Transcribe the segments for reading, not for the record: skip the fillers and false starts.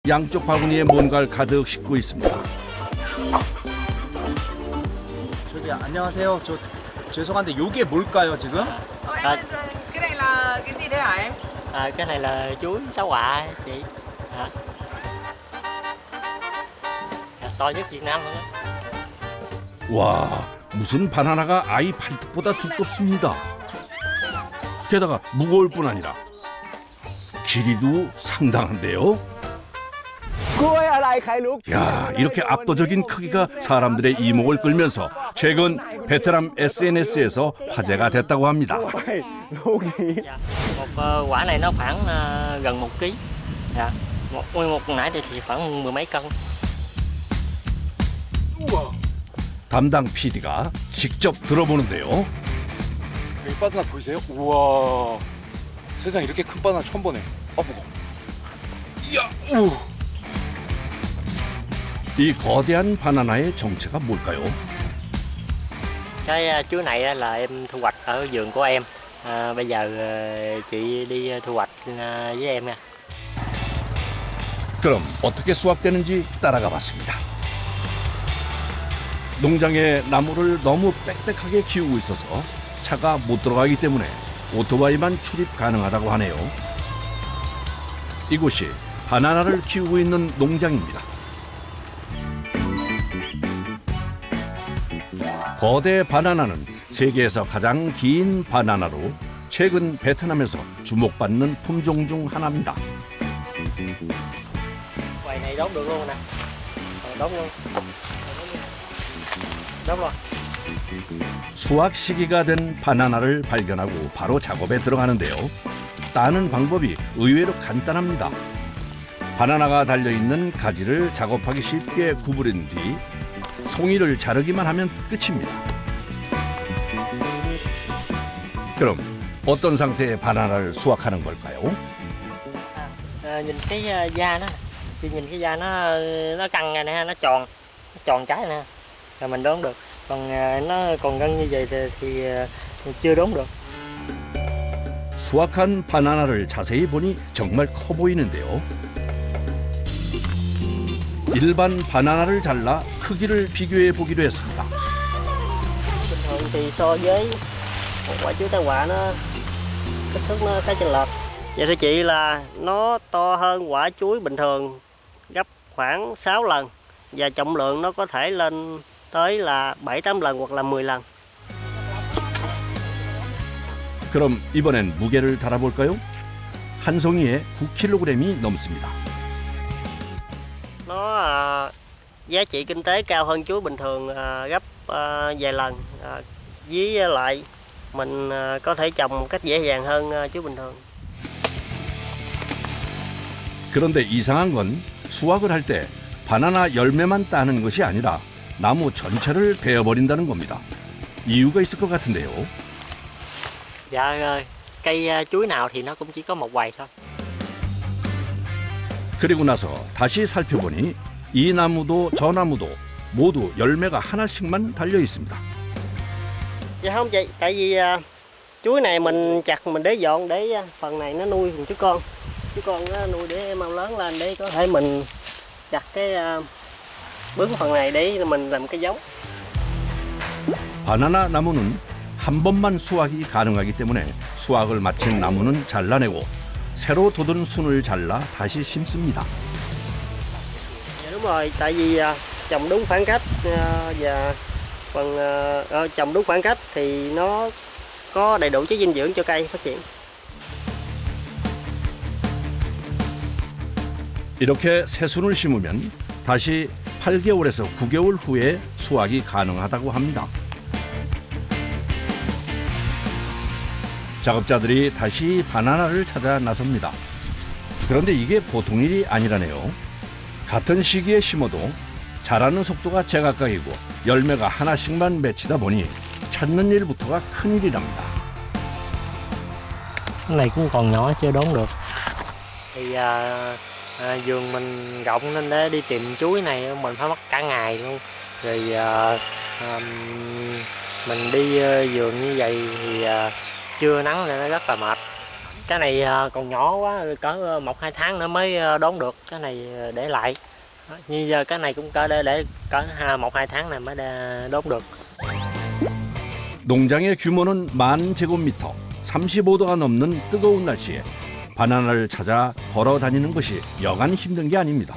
양쪽 바구니에 뭔가를 가득 싣고 있습니다. 저기 안녕하세요. 저 죄송한데 요게 뭘까요 지금? Em cái này là cái gì đây hả em? Cái này là chuối sáu quả chị. To nhất Việt Nam luôn á. 와, 무슨 바나나가 아이 팔뚝보다 두껍습니다. 게다가 무거울 뿐 아니라 길이도 상당한데요. 야, 이렇게 압도적인 크기가 사람들의 이목을 끌면서 최근 베트남 SNS에서 화제가 됐다고 합니다. Một quả này nó khoảng gần 1 kg. Dạ. Một con nãy thì khoảng mười mấy cân. 담당 PD가 직접 들어보는데요. 여기 바나나 보이세요? 우와, 세상에 이렇게 큰 바나나 처음 보네. 아, 무거워. 이야, 우. 이 거대한 바나나의 정체가 뭘까요? Cái chuối này là em thu hoạch ở vườn của em. Bây giờ chị đi thu hoạch với em nha. 그럼 어떻게 수확되는지 따라가 봤습니다. 농장에 나무를 너무 빽빽하게 키우고 있어서 차가 못 들어가기 때문에 오토바이만 출입 가능하다고 하네요. 이곳이 바나나를 키우고 있는 농장입니다. 거대 바나나는 세계에서 가장 긴 바나나로 최근 베트남에서 주목받는 품종 중 하나입니다. Quầy này đốt được luôn nè. Đốt luôn. đốt luôn. 수확 시기가 된 바나나를 발견하고 바로 작업에 들어가는데요. 따는 방법이 의외로 간단합니다. 바나나가 달려있는 가지를 작업하기 쉽게 구부린 뒤 송이를 자르기만 하면 끝입니다. 그럼 어떤 상태의 바나나를 수확하는 걸까요? Nhìn cái da nó, chị nhìn cái da nó căng này nè, nó tròn trái nè, là mình đốn được. Còn nó còn gân như vậy thì chưa đốn được. 수확한 바나나를 자세히 보니 정말 커 보이는데요. 일반 바나나를 잘라 크기를 비교해 보기로 했습니다. Bình thường thì so với một quả chuối tai họa nó kích thước nó khá chênh lệch. Vậy thưa chị là nó to hơn quả chuối bình thường gấp khoảng 6 lần và trọng lượng nó có thể lên tới là 7-8 lần hoặc là 10 lần. 그럼 이번엔 무게를 달아볼까요? 한 송이에 9kg이 넘습니다. Nó giá trị kinh tế cao hơn chuối bình thường gấp vài lần. Với lại mình có thể trồng một cách dễ dàng hơn chuối bình thường. 그런데 이상한 건 수확을 할 때 바나나 열매만 따는 것이 아니라 나무 전체를 베어버린다는 겁니다. 이유가 있을 것 같은데요. Dạ, cây chuối nào thì nó cũng chỉ có một hoài thôi. 그리고 나서 다시 살펴보니 이 나무도 저 나무도 모두 열매가 하나씩만 달려 있습니다. Dạ không chị, tại vì chuối này mình chặt mình để dọn để phần này nó nuôi chú con. Chú con nó nuôi để mau lớn lên để có thể mình chặt cái bứng phần này để mình làm cái giống. 바나나 나무는 한 번만 수확이 가능하기 때문에 수확을 마친 나무는 잘라내고 새로 돋은 순을 잘라 다시 심습니다. Dạ đúng rồi, tại vì trồng đúng khoảng cách và phần trồng đúng khoảng cách thì nó có đầy đủ chất dinh dưỡng cho cây phát triển. 이렇게 새순을 심으면 다시 8개월에서 9개월 후에 수확이 가능하다고 합니다. 작업자들이 다시 바나나를 찾아 나섭니다. 그런데 이게 보통 일이 아니라네요. 같은 시기에 심어도 자라는 속도가 제각각이고 열매가 하나씩만 맺히다 보니 찾는 일부터가 큰일이랍니다. Cái này cũng còn nhỏ chưa đốn được. Thì vườn mình rộng nên để đi tìm chuối này mình phải mất cả ngày luôn. Rồi mình đi vườn như vậy thì trưa nắng nên nó rất là mệt. Cái này còn nhỏ quá, cỡ 1-2 tháng nữa mới đốn được. Cái này để lại. Như giờ cái này cũng cỡ để cỡ 1-2 tháng này mới đốn được. 농장의 규모는 10,000제곱미터, 35도가 넘는 뜨거운 날씨에 바나나를 찾아 걸어 다니는 것이 여간 힘든 게 아닙니다.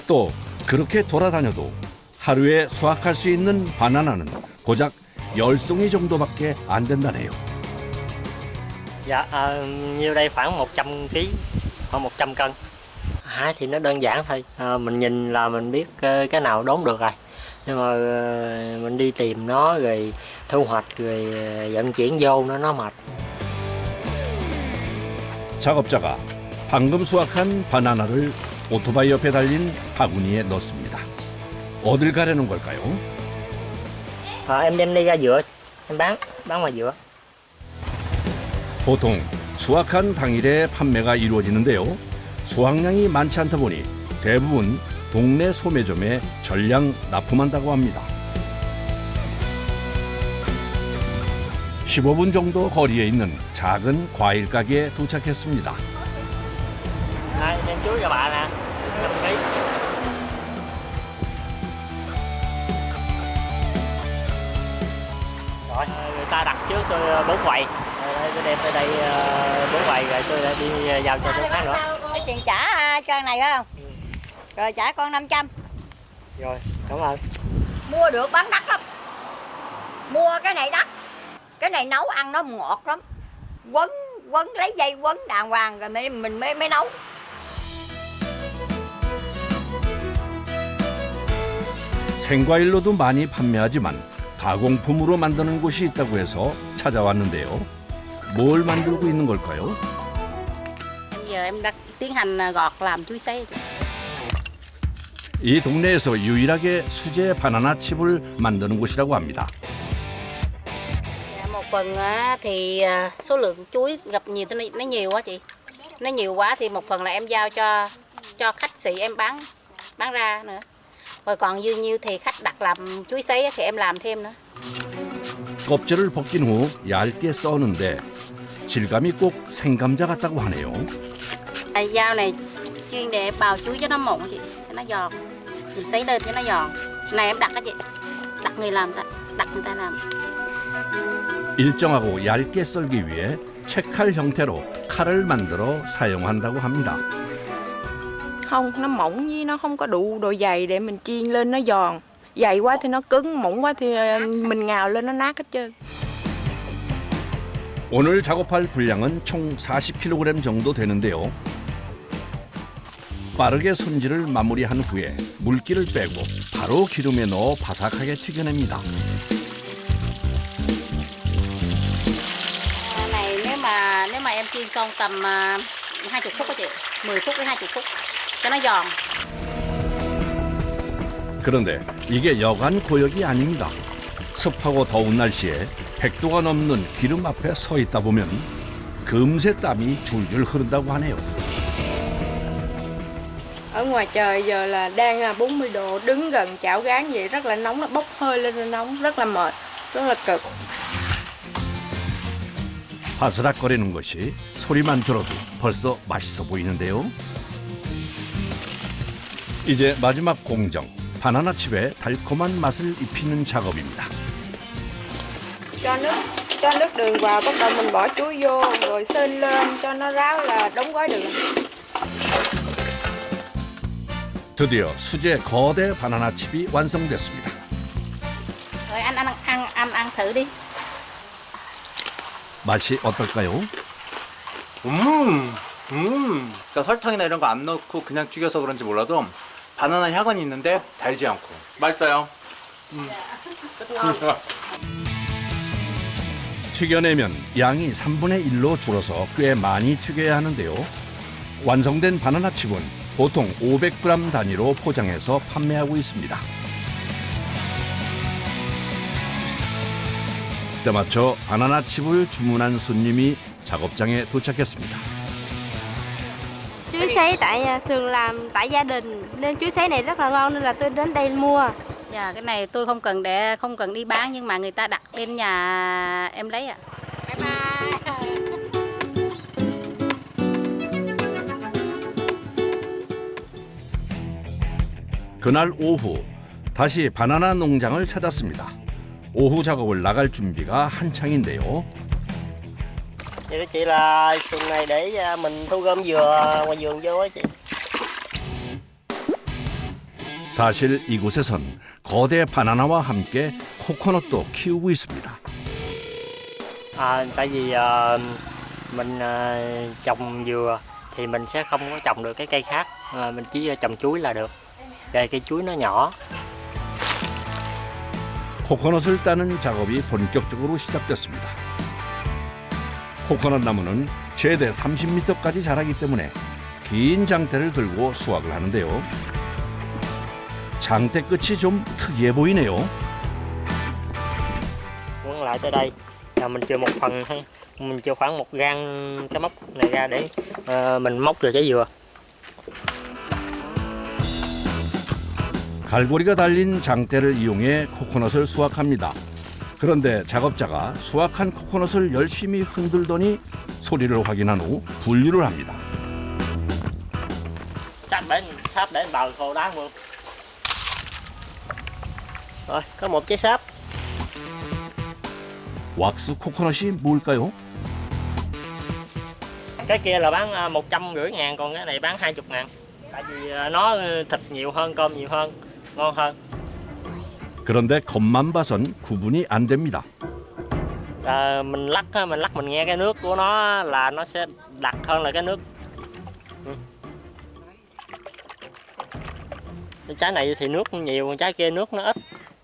또 그렇게 돌아다녀도 하루에 수확할 수 있는 바나나는 고작 10송이 정도밖에 안 된다네요. Dạ, nhiêu đây khoảng 100 kg, khoảng 100 cân. Hái thì nó đơn giản thôi, mình nhìn là mình biết cái nào đốn được rồi. Nhưng mà mình đi tìm nó rồi thu hoạch rồi vận chuyển vô nó mệt. 작업자가 방금 수확한 바나나를 오토바이 옆에 달린 바구니에 넣습니다. 어딜 가려는 걸까요? Em đem đi ra dựa, em bán ngoài dựa. 보통 수확한 당일에 판매가 이루어지는데요. 수확량이 많지 않다 보니 대부분 동네 소매점에 전량 납품한다고 합니다. 15분 정도 거리에 있는 작은 과일 가게에 도착했습니다. Đây, đem chuối cho bà nè, 5 kg. Rồi, người ta đặt trước tôi 4 quầy. Tôi đem tới đây 4 quầy rồi tôi lại đi giao cho chỗ khác nữa. Cái tiền trả cho này phải không? Rồi trả con 500. Rồi, cảm ơn. Mua được bán đắt lắm. Mua cái này đắt. Cái này nấu ăn nó ngọt lắm. Quấn lấy dây quấn đàng hoàng rồi mình mới nấu. 생과일로도 많이 판매하지만 가공품으로 만드는 곳이 있다고 해서 찾아왔는데요. 뭘 만들고 있는 걸까요? Giờ em đang tiến hành gọt làm chuối sấy. 이 동네에서 유일하게 수제 바나나 칩을 만드는 곳이라고 합니다. Một phần thì số lượng chuối gặp nhiều nó nhiều quá chị. Nó nhiều quá thì một phần là em giao cho khách sĩ em bán ra nữa. Rồi còn dư nhiêu thì khách đặt làm chuối sấy thì em làm thêm nữa. 껍질을 벗긴 후 얇게 써는데 질감이 꼭 생감자 같다고 하네요. Dao này chuyên để bào chuối cho nó mụn chị, cho nó giòn. Mình sấy lên cho nó giòn. Này em đặt á chị. Đặt người ta làm. 일정하고 얇게 썰기 위해 채칼 형태로 칼을 만들어 사용한다고 합니다. Không, nó mỏng với nó không có đủ độ dày để mình chiên lên nó giòn. Dày quá thì nó cứng, mỏng quá thì mình ngào lên nó nát hết trơn. 오늘 작업할 분량은 총 40kg 정도 되는데요. 빠르게 손질을 마무리한 후에 물기를 빼고 바로 기름에 넣어 바삭하게 튀겨냅니다. Này nếu mà em chiên xong tầm 20 phút đó chị, 10 phút đến 20 phút cho nó giòn. 그런데 이게 여간 고역이 아닙니다. 습하고 더운 날씨에 100도가 넘는 기름 앞에 서 있다 보면 금세 땀이 줄줄 흐른다고 하네요. Ở ngoài trời giờ là đang 40 độ, đứng gần chảo gán vậy rất là nóng, nó bốc hơi lên, nó nóng, rất là mệt, rất là cực. 바스락거리는 것이 소리만 들어도 벌써 맛있어 보이는데요. 이제 마지막 공정, 바나나 칩에 달콤한 맛을 입히는 작업입니다. Cho nước đường vào, bắt đầu mình bỏ chuối vô, rồi sên lên cho nó ráo là đóng gói đường. 드디어 수제 거대 바나나 칩이 완성됐습니다. Rồi anh ăn thử đi. 맛이 어떨까요? 그러니까 설탕이나 이런 거 안 넣고 그냥 튀겨서 그런지 몰라도 바나나 향은 있는데 달지 않고 맛있어요. 튀겨내면 양이 3분의 1로 줄어서 꽤 많이 튀겨야 하는데요. 완성된 바나나 칩은 보통 500g 단위로 포장해서 판매하고 있습니다. 때맞춰 바나나 칩을 주문한 손님이 작업장에 도착했습니다. Chuối sấy thường làm tại gia đình nên chuối sấy này rất là ngon nên là tôi đến đây mua. Dạ, cái này tôi không cần đi bán nhưng mà người ta đặt lên nhà em lấy ạ. Bye bye. 그날 오후 다시 바나나 농장을 찾았습니다. 오후 작업을 나갈 준비가 한창인데요. Vậy đó chị là xuồng này để mình thu gom dừa ngoài vườn vô á chị. 사실 이곳에선 거대 바나나와 함께 코코넛도 키우고 있습니다. Tại vì mình trồng dừa thì mình sẽ không có trồng được cái cây khác, mình chỉ trồng chuối là được. Cây chuối nó nhỏ. 코코넛을 따는 작업이 본격적으로 시작됐습니다. 코코넛 나무는 최대 30m까지 자라기 때문에 긴 장대를 들고 수확을 하는데요. 장대 끝이 좀 특이해 보이네요. Quấn lại tới đây là mình chừa một phần thôi, mình chừa khoảng 1 gang cái móc này ra để mình móc được trái dừa. 갈고리가 달린 장대를 이용해 코코넛을 수확합니다. 그런데 작업자가 수확한 코코넛을 열심히 흔들더니 소리를 확인한 후 분류를 합니다. Sáp để vào hồ đá luôn. Rồi, có một trái sáp. 왁스 코코넛이 뭘까요? Cái kia là bán 150.000, còn cái này bán 20.000. Tại vì nó thịt nhiều hơn, cơm nhiều hơn, ngon hơn. 그런데 겉만 봐선 구분이 안 됩니다. Mình lắc mình nghe cái nước của nó là nó sẽ đặc hơn là cái nước. Trái này thì nước nhiều, còn trái kia nước nó ít.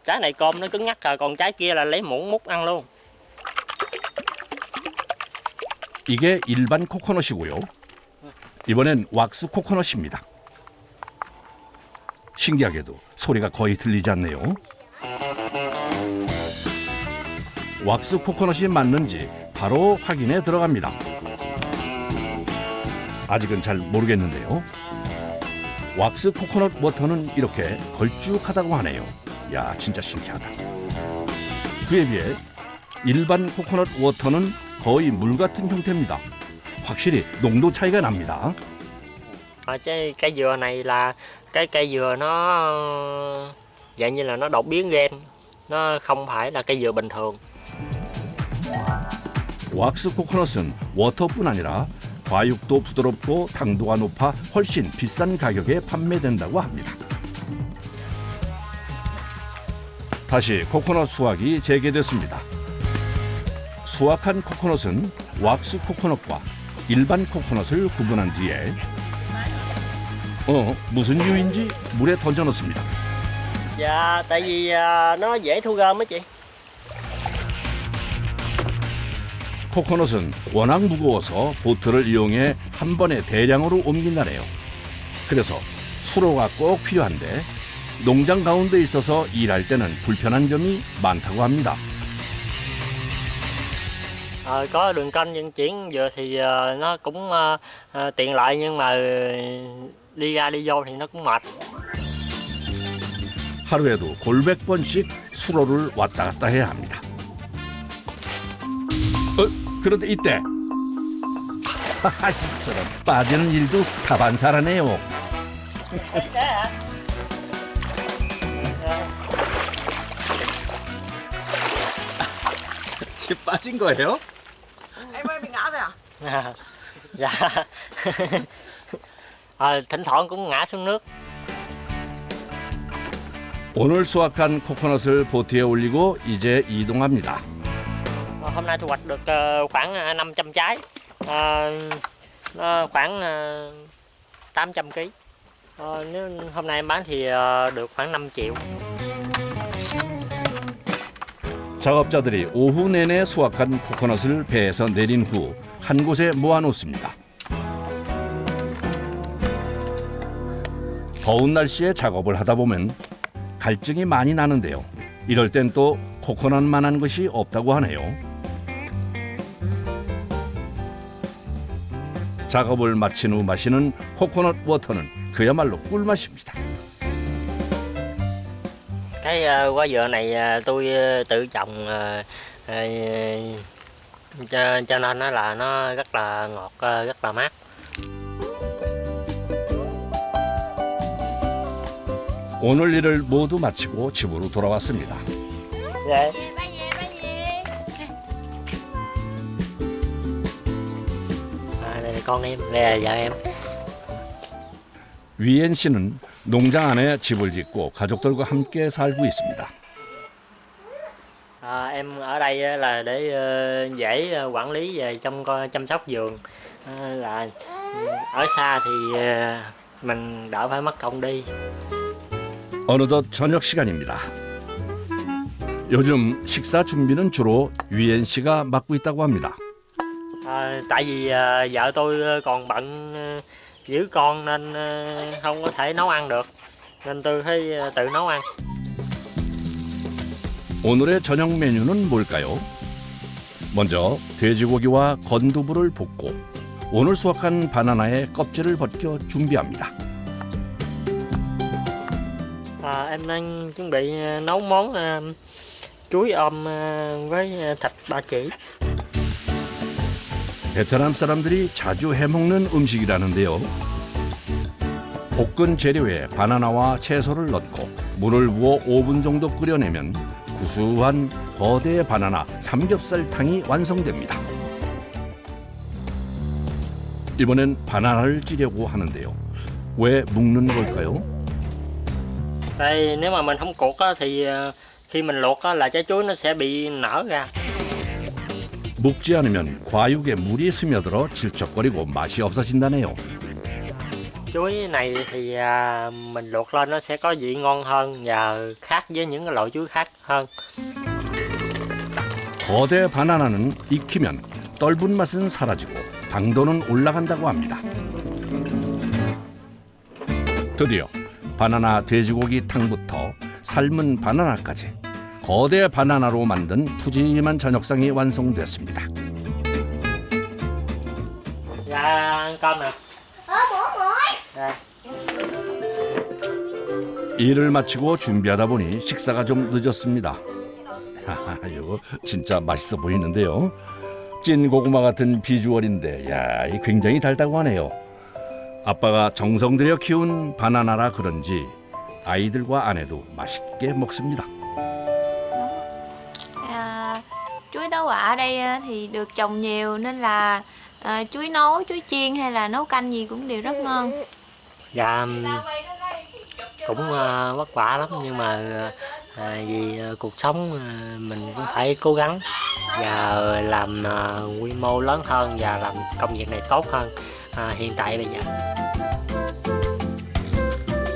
Trái này cơm nó cứng nhắc rồi, còn trái kia là lấy muỗng múc ăn luôn. 이게 일반 코코넛이고요. 이번엔 왁스 코코넛입니다. 신기하게도 소리가 거의 들리지 않네요. 왁스 코코넛이 맞는지 바로 확인에 들어갑니다. 아직은 잘 모르겠는데요. 왁스 코코넛 워터는 이렇게 걸쭉하다고 하네요. 야, 진짜 신기하다. 그에 비해 일반 코코넛 워터는 거의 물 같은 형태입니다. 확실히 농도 차이가 납니다. Cái dừa này là cái cây dừa nó dạng như là nó đột biến gen, nó không phải là cây dừa bình thường. 왁스 코코넛은 워터뿐 아니라 과육도 부드럽고 당도가 높아 훨씬 비싼 가격에 판매된다고 합니다. 다시 코코넛 수확이 재개됐습니다. 수확한 코코넛은 왁스 코코넛과 일반 코코넛을 구분한 뒤에 무슨 이유인지 물에 던져 넣습니다. Dạ, tại vì nó dễ thu gom á chị. 코코넛은 워낙 무거워서 보트를 이용해 한 번에 대량으로 옮긴다네요. 그래서 수로가 꼭 필요한데 농장 가운데 있어서 일할 때는 불편한 점이 많다고 합니다. Có đường canh vận chuyển dừa thì nó cũng tiện lợi, nhưng mà đi ra đi vô thì nó cũng mệt. 하루에도 골백 번씩 수로를 왔다 갔다 해야 합니다. 그런데 이때 저런 빠지는 일도 다반사라네요. 집 빠진 거예요? Em ơi, bị ngã rồi à? Dạ. Thỉnh thoảng cũng ngã xuống nước. 오늘 수확한 코코넛을 보트에 올리고 이제 이동합니다. Hôm nay thu hoạch được khoảng 500 trái, nó khoảng 800 kg. Nếu hôm nay em bán thì được khoảng 5 triệu. 작업자들이 오후 내내 수확한 코코넛을 배에서 내린 후 한 곳에 모아놓습니다. 더운 날씨에 작업을 하다 보면 갈증이 많이 나는데요. 이럴 땐 또 코코넛만한 것이 없다고 하네요. 작업을 마친 후 마시는 코코넛 워터는 그야말로 꿀맛입니다. Cái quả dừa này tôi tự trồng cho nên là nó rất là ngọt, rất là mát. 오늘 일을 모두 마치고 집으로 돌아왔습니다. Dạ. Đây là con em, đây là vợ em. 위엔 씨는 농장 안에 집을 짓고 가족들과 함께 살고 있습니다. Em ở đây là để dễ quản lý về chăm sóc vườn, là ở xa thì mình đỡ phải mất công đi. 어느덧 저녁 시간입니다. 요즘 식사 준비는 주로 위엔 씨가 맡고 있다고 합니다. Tại vì vợ tôi còn bận giữ con nên không có thể nấu ăn được, nên tôi phải tự nấu ăn. 오늘의 저녁 메뉴는 뭘까요? 먼저 돼지고기와 건두부를 볶고 오늘 수확한 바나나의 껍질을 벗겨 준비합니다. Em đang chuẩn bị nấu món chuối ôm với thịt ba chỉ. 베트남 사람들이 자주 해먹는 음식이라는데요. 볶은 재료에 바나나와 채소를 넣고 물을 부어 5분 정도 끓여내면 구수한 거대 바나나 삼겹살탕이 완성됩니다. 이번엔 바나나를 찌려고 하는데요. 왜 묶는 걸까요? Tại nếu mà mình không cuột á, thì khi mình luộc á, là trái chuối nó sẽ bị nở ra. 묶지 않으면 과육에 물이 스며들어 질척거리고 맛이 없어진다네요. Chuối này thì mình luộc lên nó sẽ có vị ngon hơn và khác với những cái loại chuối khác hơn. 거대 바나나는 익히면 떫은 맛은 사라지고 당도는 올라간다고 합니다. 드디어 바나나 돼지고기 탕부터 삶은 바나나까지 거대 바나나로 만든 푸짐한 저녁상이 완성됐습니다. Dạ con nè. Dạ. 일을 마치고 준비하다 보니 식사가 좀 늦었습니다. 이거 진짜 맛있어 보이는데요. 찐 고구마 같은 비주얼인데 야, 이 굉장히 달다고 하네요. 아빠가 정성 들여 키운 바나나라 그런지 아이들과 아내도 맛있게 먹습니다. Chuối đậu quả ở đây thì được trồng nhiều nên là chuối nấu, chuối chiên hay là nấu canh gì cũng đều rất ngon. Dạ cũng vất vả lắm nhưng mà vì cuộc sống mình cũng phải cố gắng và làm quy mô lớn hơn và làm công việc này tốt hơn hiện tại bây giờ.